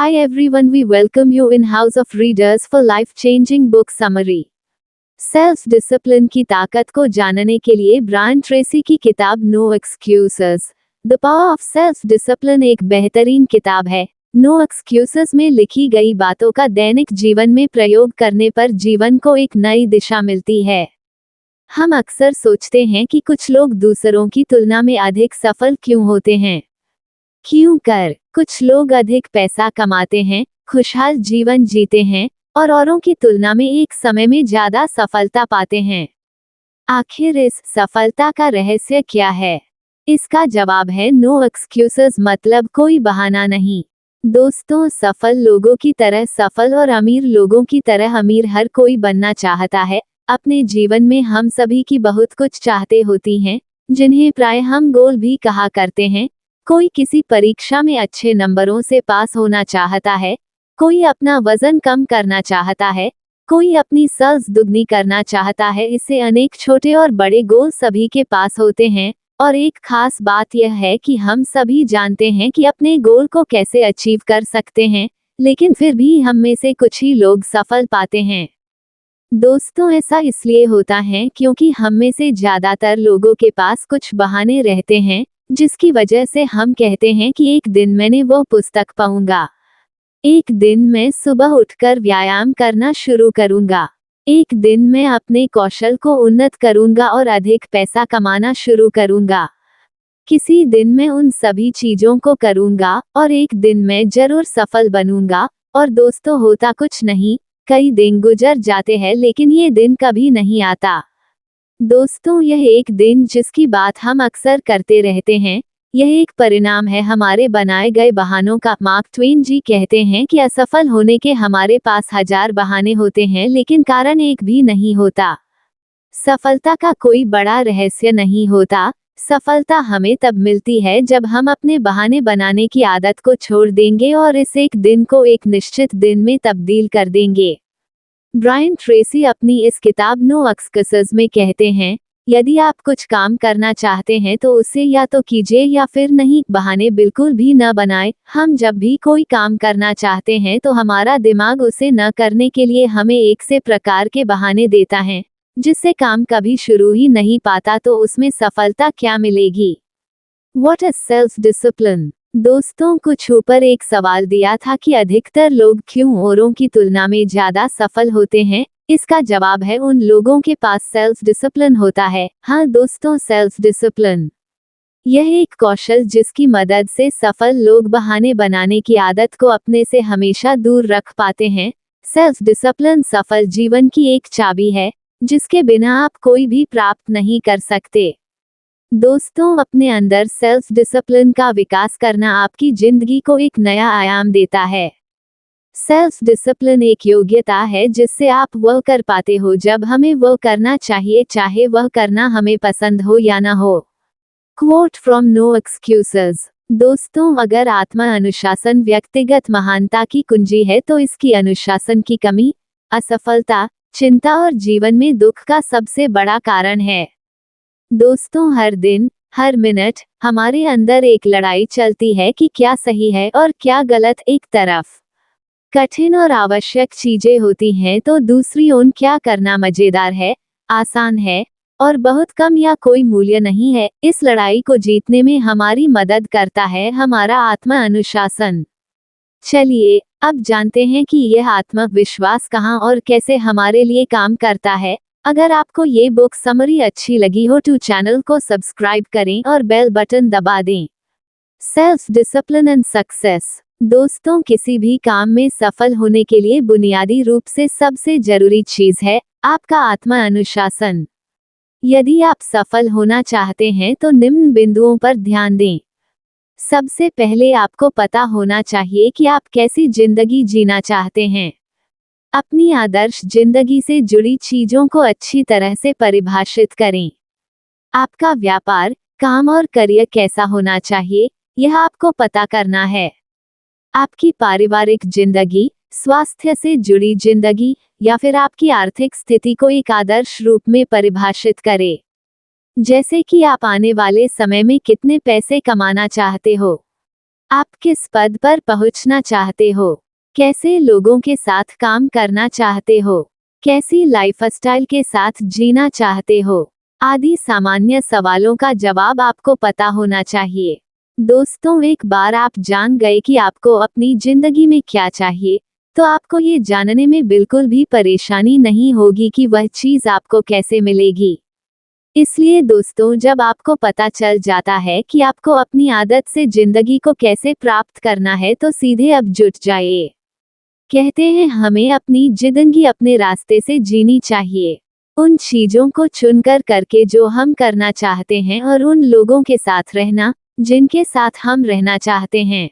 Hi everyone, we welcome you in House of Readers for life-changing book summary. Self discipline की ताकत को जानने के लिए ब्रायन ट्रेसी की किताब no excuses the power of self discipline एक बेहतरीन किताब है। नो एक्सक्यूजेस में लिखी गई बातों का दैनिक जीवन में प्रयोग करने पर जीवन को एक नई दिशा मिलती है। हम अक्सर सोचते हैं कि कुछ लोग दूसरों की तुलना में अधिक सफल क्यों होते हैं। क्यों कर कुछ लोग अधिक पैसा कमाते हैं, खुशहाल जीवन जीते हैं और औरों की तुलना में एक समय में ज्यादा सफलता पाते हैं। आखिर इस सफलता का रहस्य क्या है? इसका जवाब है नो एक्सक्यूजेस, मतलब कोई बहाना नहीं। दोस्तों, सफल लोगों की तरह सफल और अमीर लोगों की तरह अमीर हर कोई बनना चाहता है। अपने जीवन में हम सभी की बहुत कुछ चाहते होती हैं, जिन्हें प्राय हम गोल भी कहा करते हैं। कोई किसी परीक्षा में अच्छे नंबरों से पास होना चाहता है, कोई अपना वजन कम करना चाहता है, कोई अपनी सेल्स दुगनी करना चाहता है। इससे अनेक छोटे और बड़े गोल सभी के पास होते हैं, और एक खास बात यह है कि हम सभी जानते हैं कि अपने गोल को कैसे अचीव कर सकते हैं, लेकिन फिर भी हम में से कुछ ही लोग सफल पाते हैं। दोस्तों, ऐसा इसलिए होता है क्योंकि हम में से ज्यादातर लोगों के पास कुछ बहाने रहते हैं, जिसकी वजह से हम कहते हैं कि एक दिन मैंने वो पुस्तक पढ़ूंगा, एक दिन मैं सुबह उठकर व्यायाम करना शुरू करूंगा, एक दिन मैं अपने कौशल को उन्नत करूंगा और अधिक पैसा कमाना शुरू करूंगा, किसी दिन मैं उन सभी चीजों को करूंगा और एक दिन मैं जरूर सफल बनूंगा। और दोस्तों, होता कुछ नहीं, कई दिन गुजर जाते हैं लेकिन ये दिन कभी नहीं आता। दोस्तों, यह एक दिन जिसकी बात हम अक्सर करते रहते हैं, यह एक परिणाम है हमारे बनाए गए बहानों का। मार्क ट्वेन जी कहते हैं कि असफल होने के हमारे पास 1000 बहाने होते हैं, लेकिन कारण एक भी नहीं होता। सफलता का कोई बड़ा रहस्य नहीं होता। सफलता हमें तब मिलती है जब हम अपने बहाने बनाने की आदत को छोड़ देंगे और इस एक दिन को एक निश्चित दिन में तब्दील कर देंगे। ब्रायन ट्रेसी अपनी इस किताब नो एक्सक्यूजेस में कहते हैं, यदि आप कुछ काम करना चाहते हैं तो उसे या तो कीजिए या फिर नहीं, बहाने बिल्कुल भी न बनाएं। हम जब भी कोई काम करना चाहते हैं तो हमारा दिमाग उसे न करने के लिए हमें एक से प्रकार के बहाने देता है, जिससे काम कभी शुरू ही नहीं पाता। तो उसमें सफलता क्या मिलेगी? What is self discipline? दोस्तों, कुछ ऊपर एक सवाल दिया था कि अधिकतर लोग क्यों औरों की तुलना में ज्यादा सफल होते हैं। इसका जवाब है उन लोगों के पास सेल्फ डिसिप्लिन होता है। हाँ दोस्तों, सेल्फ डिसिप्लिन यह एक कौशल जिसकी मदद से सफल लोग बहाने बनाने की आदत को अपने से हमेशा दूर रख पाते हैं। सेल्फ डिसिप्लिन सफल जीवन की एक चाबी है, जिसके बिना आप कोई भी प्राप्त नहीं कर सकते। दोस्तों, अपने अंदर सेल्फ डिसिप्लिन का विकास करना आपकी जिंदगी को एक नया आयाम देता है। सेल्फ डिसिप्लिन एक योग्यता है जिससे आप वह कर पाते हो जब हमें वह करना चाहिए, चाहे वह करना हमें पसंद हो या ना हो। Quote from no excuses. दोस्तों, अगर आत्मा अनुशासन व्यक्तिगत महानता की कुंजी है तो इसकी अनुशासन की कमी, असफलता, चिंता और जीवन में दुख का सबसे बड़ा कारण है। दोस्तों, हर दिन, हर मिनट हमारे अंदर एक लड़ाई चलती है कि क्या सही है और क्या गलत। एक तरफ कठिन और आवश्यक चीजें होती हैं तो दूसरी ओर क्या करना मजेदार है, आसान है और बहुत कम या कोई मूल्य नहीं है। इस लड़ाई को जीतने में हमारी मदद करता है हमारा आत्मा अनुशासन। चलिए अब जानते हैं कि यह आत्मविश्वास कहाँ और कैसे हमारे लिए काम करता है। अगर आपको ये बुक समरी अच्छी लगी हो तो चैनल को सब्सक्राइब करें और बेल बटन दबा दें। Self discipline and success. दोस्तों, किसी भी काम में सफल होने के लिए बुनियादी रूप से सबसे जरूरी चीज है आपका आत्मा अनुशासन। यदि आप सफल होना चाहते हैं तो निम्न बिंदुओं पर ध्यान दें। सबसे पहले आपको पता होना चाहिए कि आप कैसी जिंदगी जीना चाहते हैं। अपनी आदर्श जिंदगी से जुड़ी चीजों को अच्छी तरह से परिभाषित करें। आपका व्यापार, काम और करियर कैसा होना चाहिए, यह आपको पता करना है। आपकी पारिवारिक जिंदगी, स्वास्थ्य से जुड़ी जिंदगी या फिर आपकी आर्थिक स्थिति को एक आदर्श रूप में परिभाषित करें। जैसे कि आप आने वाले समय में कितने पैसे कमाना चाहते हो, आप किस पद पर पहुंचना चाहते हो? कैसे लोगों के साथ काम करना चाहते हो? कैसी लाइफस्टाइल के साथ जीना चाहते हो? आदि सामान्य सवालों का जवाब आपको पता होना चाहिए। दोस्तों, एक बार आप जान गए कि आपको अपनी जिंदगी में क्या चाहिए, तो आपको ये जानने में बिल्कुल भी परेशानी नहीं होगी कि वह चीज आपको कैसे मिलेगी। इसलिए दोस्तों, जब आपको पता चल जाता है कि आपको अपनी आदत से जिंदगी को कैसे प्राप्त करना है, तो सीधे अब जुट जाइए। कहते हैं हमें अपनी जिंदगी अपने रास्ते से जीनी चाहिए, उन चीजों को चुनकर करके जो हम करना चाहते हैं, और उन लोगों के साथ रहना जिनके साथ हम रहना चाहते हैं।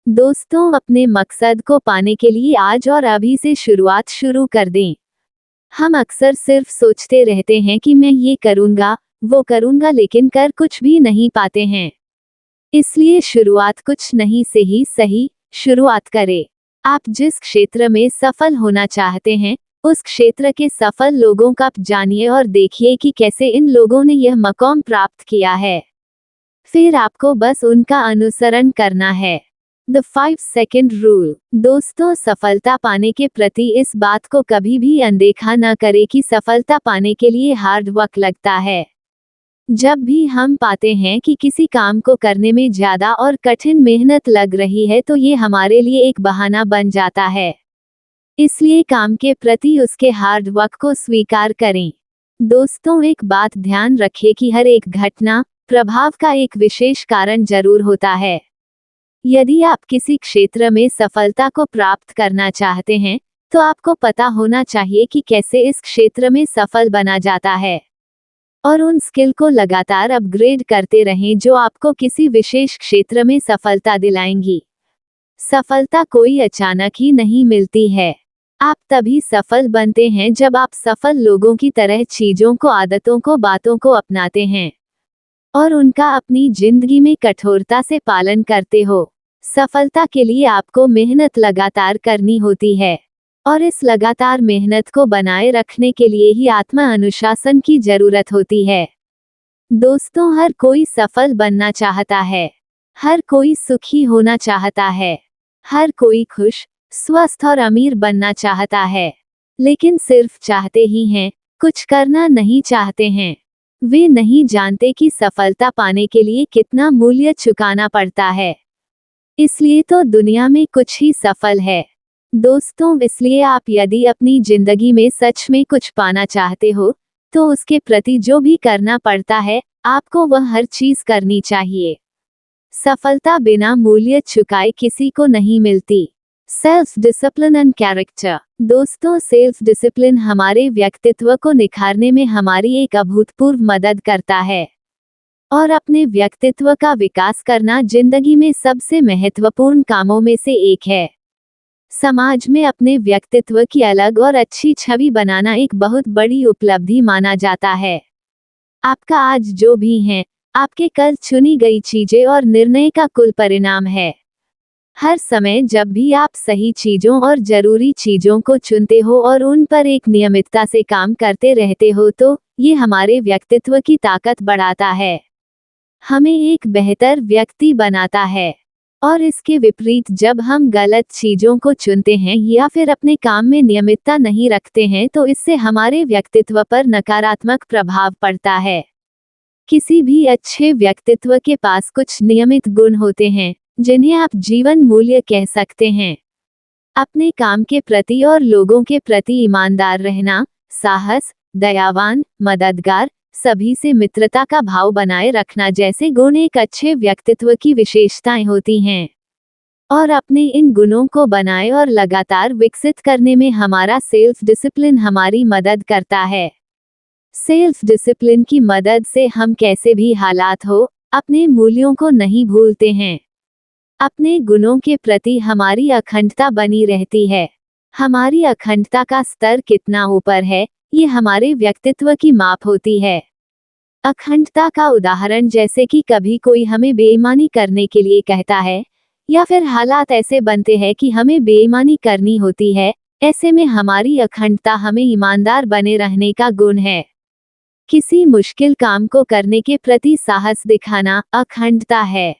दोस्तों, अपने मकसद को पाने के लिए आज और अभी से शुरुआत शुरू कर दें। हम अक्सर सिर्फ सोचते रहते हैं कि मैं ये करूंगा, वो करूंगा, लेकिन कर कुछ भी नहीं पाते हैं। इसलिए शुरुआत कुछ नहीं से ही सही शुरुआत करें। आप जिस क्षेत्र में सफल होना चाहते हैं, उस क्षेत्र के सफल लोगों का जानिए और देखिए कि कैसे इन लोगों ने यह मकाम प्राप्त किया है। फिर आपको बस उनका अनुसरण करना है। The 5 Second Rule। दोस्तों, सफलता पाने के प्रति इस बात को कभी भी अनदेखा न करें कि सफलता पाने के लिए हार्ड वर्क लगता है। जब भी हम पाते हैं कि किसी काम को करने में ज्यादा और कठिन मेहनत लग रही है, तो ये हमारे लिए एक बहाना बन जाता है। इसलिए काम के प्रति उसके हार्ड वर्क को स्वीकार करें। दोस्तों, एक बात ध्यान रखें कि हर एक घटना प्रभाव का एक विशेष कारण जरूर होता है। यदि आप किसी क्षेत्र में सफलता को प्राप्त करना चाहते हैं, तो आपको पता होना चाहिए कि कैसे इस क्षेत्र में सफल बना जाता है, और उन स्किल को लगातार अपग्रेड करते रहें जो आपको किसी विशेष क्षेत्र में सफलता दिलाएंगी। सफलता कोई अचानक ही नहीं मिलती है। आप तभी सफल बनते हैं जब आप सफल लोगों की तरह चीजों को, आदतों को, बातों को अपनाते हैं और उनका अपनी जिंदगी में कठोरता से पालन करते हो। सफलता के लिए आपको मेहनत लगातार करनी होती है, और इस लगातार मेहनत को बनाए रखने के लिए ही आत्म अनुशासन की जरूरत होती है। दोस्तों, हर कोई सफल बनना चाहता है, हर कोई सुखी होना चाहता है, हर कोई खुश, स्वस्थ और अमीर बनना चाहता है, लेकिन सिर्फ चाहते ही हैं, कुछ करना नहीं चाहते हैं। वे नहीं जानते कि सफलता पाने के लिए कितना मूल्य चुकाना पड़ता है। इसलिए तो दुनिया में कुछ ही सफल है। दोस्तों, इसलिए आप यदि अपनी जिंदगी में सच में कुछ पाना चाहते हो, तो उसके प्रति जो भी करना पड़ता है, आपको वह हर चीज करनी चाहिए। सफलता बिना मूल्य चुकाए किसी को नहीं मिलती। Self discipline and character. दोस्तों, सेल्फ डिसिप्लिन हमारे व्यक्तित्व को निखारने में हमारी एक अभूतपूर्व मदद करता है, और अपने व्यक्तित्व का विकास करना जिंदगी में सबसे महत्वपूर्ण कामों में से एक है। समाज में अपने व्यक्तित्व की अलग और अच्छी छवि बनाना एक बहुत बड़ी उपलब्धि माना जाता है। आपका आज जो भी है, आपके कल चुनी गई चीजें और निर्णय का कुल परिणाम है। हर समय जब भी आप सही चीजों और जरूरी चीजों को चुनते हो और उन पर एक नियमितता से काम करते रहते हो, तो ये हमारे व्यक्तित्व की ताकत बढ़ाता है, हमें एक बेहतर व्यक्ति बनाता है। और इसके विपरीत जब हम गलत चीजों को चुनते हैं या फिर अपने काम में नियमितता नहीं रखते हैं, तो इससे हमारे व्यक्तित्व पर नकारात्मक प्रभाव पड़ता है। किसी भी अच्छे व्यक्तित्व के पास कुछ नियमित गुण होते हैं, जिन्हें आप जीवन मूल्य कह सकते हैं। अपने काम के प्रति और लोगों के प्रति ईमानदार रहना, साहस, दयावान, मददगार, सभी से मित्रता का भाव बनाए रखना जैसे गुण एक अच्छे व्यक्तित्व की विशेषताएं होती हैं। और अपने इन गुणों को बनाए और लगातार विकसित करने में हमारा सेल्फ डिसिप्लिन हमारी मदद करता है। सेल्फ डिसिप्लिन की मदद से हम कैसे भी हालात हो, अपने मूल्यों को नहीं भूलते हैं। अपने गुणों के प्रति हमारी अखंडता बनी रहती है। हमारी अखंडता का स्तर कितना ऊपर है, ये हमारे व्यक्तित्व की माप होती है। अखंडता का उदाहरण जैसे कि कभी कोई हमें बेईमानी करने के लिए कहता है, या फिर हालात ऐसे बनते हैं कि हमें बेईमानी करनी होती है, ऐसे में हमारी अखंडता हमें ईमानदार बने रहने का गुण है। किसी मुश्किल काम को करने के प्रति साहस दिखाना अखंडता है।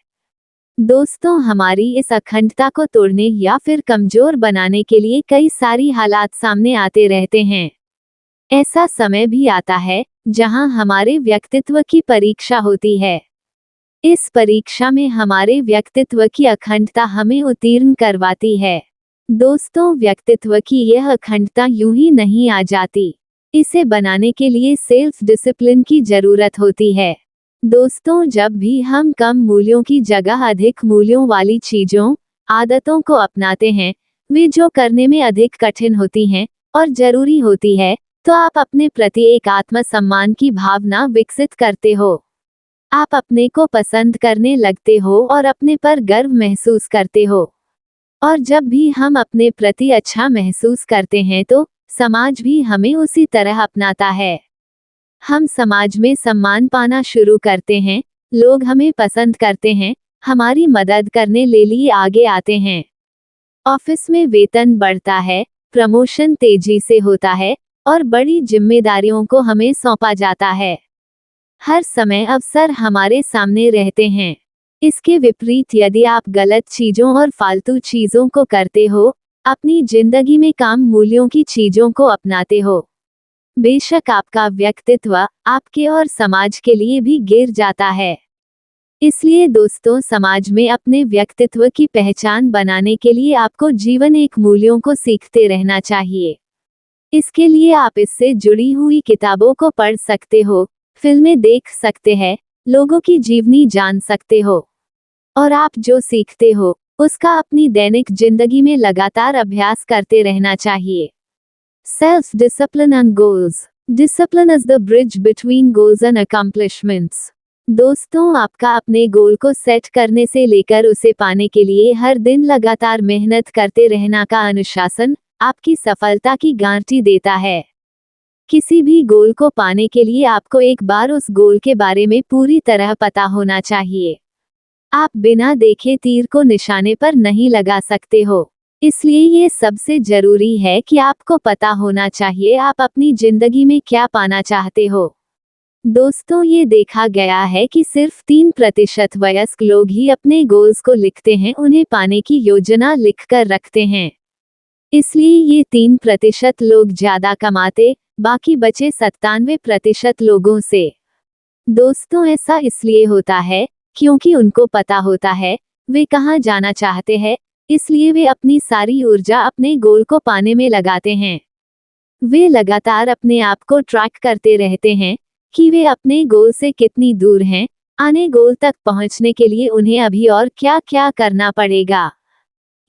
दोस्तों, हमारी इस अखंडता को तोड़ने या फिर कमजोर बनाने के लिए कई सारी हालात सामने आते रहते हैं। ऐसा समय भी आता है जहां हमारे व्यक्तित्व की परीक्षा होती है। इस परीक्षा में हमारे व्यक्तित्व की अखंडता हमें उत्तीर्ण करवाती है। दोस्तों, व्यक्तित्व की यह अखंडता यूं ही नहीं आ जाती। इसे बनाने के लिए सेल्फ डिसिप्लिन की जरूरत होती है। दोस्तों, जब भी हम कम मूल्यों की जगह अधिक मूल्यों वाली चीजों, आदतों को अपनाते हैं, वे जो करने में अधिक कठिन होती हैं और जरूरी होती है, तो आप अपने प्रति एक आत्मसम्मान की भावना विकसित करते हो। आप अपने को पसंद करने लगते हो और अपने पर गर्व महसूस करते हो। और जब भी हम अपने प्रति अच्छा महसूस करते हैं तो समाज भी हमें उसी तरह अपनाता है। हम समाज में सम्मान पाना शुरू करते हैं, लोग हमें पसंद करते हैं, हमारी मदद करने ले लिए आगे आते हैं। ऑफिस में वेतन बढ़ता है, प्रमोशन तेजी से होता है और बड़ी जिम्मेदारियों को हमें सौंपा जाता है। हर समय अवसर हमारे सामने रहते हैं। इसके विपरीत यदि आप गलत चीजों और फालतू चीजों को करते हो, अपनी जिंदगी में काम मूल्यों की चीजों को अपनाते हो, बेशक आपका व्यक्तित्व आपके और समाज के लिए भी गिर जाता है। इसलिए दोस्तों, समाज में अपने व्यक्तित्व की पहचान बनाने के लिए आपको जीवन एक मूल्यों को सीखते रहना चाहिए। इसके लिए आप इससे जुड़ी हुई किताबों को पढ़ सकते हो, फिल्में देख सकते हैं, लोगों की जीवनी जान सकते हो और आप जो सीखते हो उसका अपनी दैनिक जिंदगी में लगातार अभ्यास करते रहना चाहिए। Self discipline and goals. Discipline is the bridge between goals and accomplishments. दोस्तों, आपका अपने गोल को सेट करने से लेकर उसे पाने के लिए हर दिन लगातार मेहनत करते रहना का अनुशासन आपकी सफलता की गारंटी देता है। किसी भी गोल को पाने के लिए आपको एक बार उस गोल के बारे में पूरी तरह पता होना चाहिए। आप बिना देखे तीर को निशाने पर नहीं लगा सकते हो। इसलिए ये सबसे जरूरी है कि आपको पता होना चाहिए आप अपनी जिंदगी में क्या पाना चाहते हो। दोस्तों, ये देखा गया है कि सिर्फ 3% वयस्क लोग ही अपने गोल्स को लिखते हैं, उन्हें पाने की योजना लिखकर रखते हैं। इसलिए ये 3% लोग ज्यादा कमाते, बाकी बचे 97% लोगों से। दोस्तों, ऐसा इसलिए होता है क्योंकि उनको पता होता है वे कहाँ जाना चाहते हैं, इसलिए वे अपनी सारी ऊर्जा अपने गोल को पाने में लगाते हैं। वे लगातार अपने आप को ट्रैक करते रहते हैं कि वे अपने गोल से कितनी दूर हैं, आने गोल तक पहुंचने के लिए उन्हें अभी और क्या क्या करना पड़ेगा।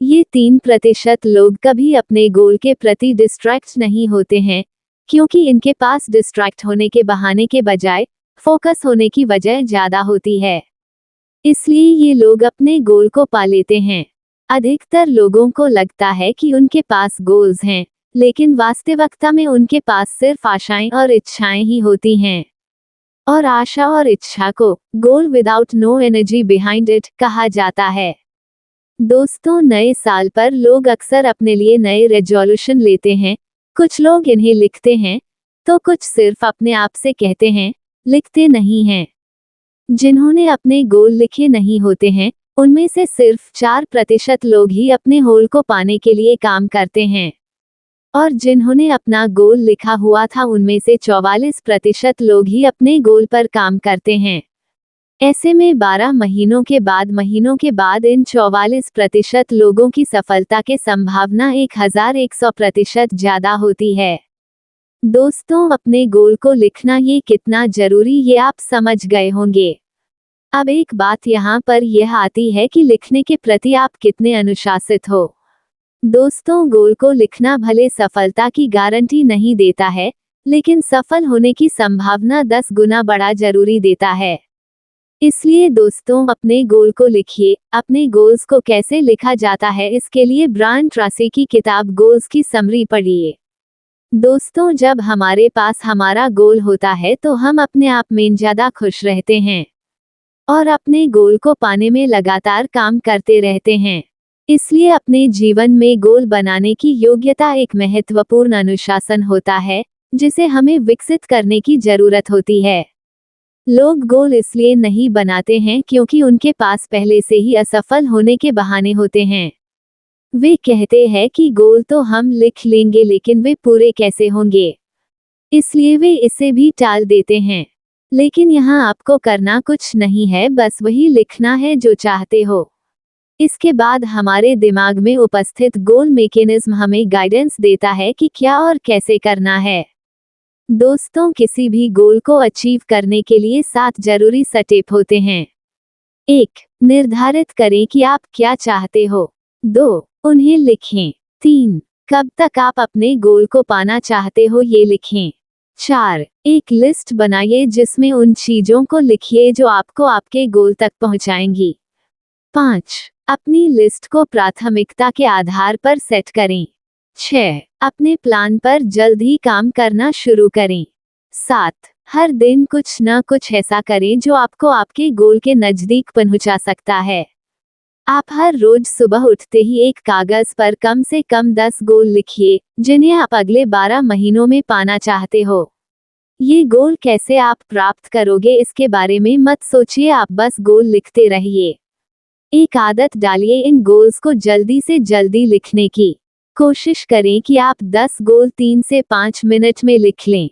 ये 3% लोग कभी अपने गोल के प्रति डिस्ट्रैक्ट नहीं होते हैं, क्योंकि इनके पास डिस्ट्रैक्ट होने के बहाने के बजाय फोकस होने की वजह ज्यादा होती है। इसलिए ये लोग अपने गोल को पा लेते हैं। अधिकतर लोगों को लगता है कि उनके पास गोल्स हैं, लेकिन वास्तविकता में उनके पास सिर्फ आशाएं और इच्छाएं ही होती हैं। और आशा और इच्छा को goal without no energy behind it कहा जाता है। दोस्तों, नए साल पर लोग अक्सर अपने लिए नए रेजोल्यूशन लेते हैं। कुछ लोग इन्हें लिखते हैं, तो कुछ सिर्फ अपने आप से कहते हैं, लिखते नहीं हैं। जिन्होंने अपने गोल लिखे नहीं होते हैं, उनमें से सिर्फ 4% लोग ही अपने गोल को पाने के लिए काम करते हैं। और जिन्होंने अपना गोल लिखा हुआ था, उनमें से 44% लोग ही अपने गोल पर काम करते हैं। ऐसे में 12 महीनों के बाद इन 44% लोगों की सफलता के संभावना 1100% ज्यादा होती है। दोस्तों, अपने गोल को लिखना ये कितना जरूरी ये आप समझ गए होंगे। अब एक बात यहाँ पर यह आती है कि लिखने के प्रति आप कितने अनुशासित हो। दोस्तों, गोल को लिखना भले सफलता की गारंटी नहीं देता है, लेकिन सफल होने की संभावना 10 गुना बड़ा जरूरी देता है। इसलिए दोस्तों, अपने गोल को लिखिए। अपने गोल्स को कैसे लिखा जाता है, इसके लिए ब्रायन ट्रेसी की किताब गोल्स की समरी पढ़िए। दोस्तों, जब हमारे पास हमारा गोल होता है तो हम अपने आप में ज्यादा खुश रहते हैं और अपने गोल को पाने में लगातार काम करते रहते हैं। इसलिए अपने जीवन में गोल बनाने की योग्यता एक महत्वपूर्ण अनुशासन होता है, जिसे हमें विकसित करने की जरूरत होती है। लोग गोल इसलिए नहीं बनाते हैं क्योंकि उनके पास पहले से ही असफल होने के बहाने होते हैं। वे कहते हैं कि गोल तो हम लिख लेंगे लेकिन वे पूरे कैसे होंगे, इसलिए वे इसे भी टाल देते हैं। लेकिन यहाँ आपको करना कुछ नहीं है, बस वही लिखना है जो चाहते हो। इसके बाद हमारे दिमाग में उपस्थित गोल मैकेनिज्म हमें गाइडेंस देता है कि क्या और कैसे करना है। दोस्तों, किसी भी गोल को अचीव करने के लिए 7 जरूरी स्टेप होते हैं। 1. निर्धारित करें कि आप क्या चाहते हो। 2. उन्हें लिखें। 3. कब तक आप अपने गोल को पाना चाहते हो ये लिखें। 4. एक लिस्ट बनाइए जिसमें उन चीजों को लिखिए जो आपको आपके गोल तक पहुंचाएंगी। 5. अपनी लिस्ट को प्राथमिकता के आधार पर सेट करें। 6. अपने प्लान पर जल्द ही काम करना शुरू करें। 7. हर दिन कुछ न कुछ ऐसा करें जो आपको आपके गोल के नजदीक पहुंचा सकता है। आप हर रोज सुबह उठते ही एक कागज पर कम से कम 10 गोल लिखिए जिन्हें आप अगले 12 महीनों में पाना चाहते हो। ये गोल कैसे आप प्राप्त करोगे इसके बारे में मत सोचिए, आप बस गोल लिखते रहिए। एक आदत डालिए इन गोल्स को जल्दी से जल्दी लिखने की। कोशिश करें कि आप 10 गोल 3 से 5 मिनट में लिख लें।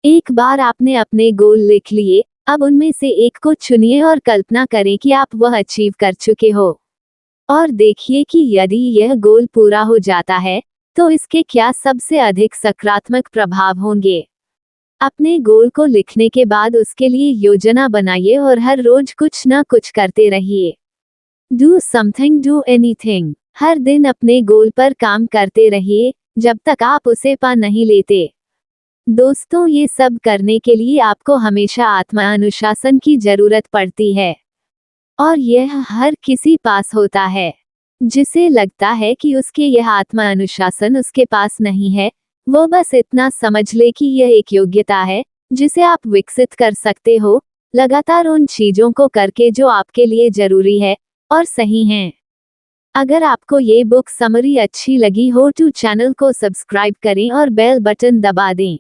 एक बार आपने अपने गोल लिख लिए, अब उनमें से एक को चुनिए और कल्पना करें कि आप वह अचीव कर चुके हो। और देखिए कि यदि यह गोल पूरा हो जाता है, तो इसके क्या सबसे अधिक सकारात्मक प्रभाव होंगे। अपने गोल को लिखने के बाद उसके लिए योजना बनाइए और हर रोज कुछ न कुछ करते रहिए। Do something, do anything. हर दिन अपने गोल पर काम करते रहिए जब तक आप उसे पा नहीं लेते। दोस्तों, ये सब करने के लिए आपको हमेशा आत्म अनुशासन की जरूरत पड़ती है। और यह हर किसी पास होता है। जिसे लगता है कि उसके यह आत्म अनुशासन उसके पास नहीं है, वो बस इतना समझ ले कि यह एक योग्यता है जिसे आप विकसित कर सकते हो, लगातार उन चीजों को करके जो आपके लिए जरूरी है और सही हैं। अगर आपको ये बुक समरी अच्छी लगी हो तो चैनल को सब्सक्राइब करें और बेल बटन दबा दें।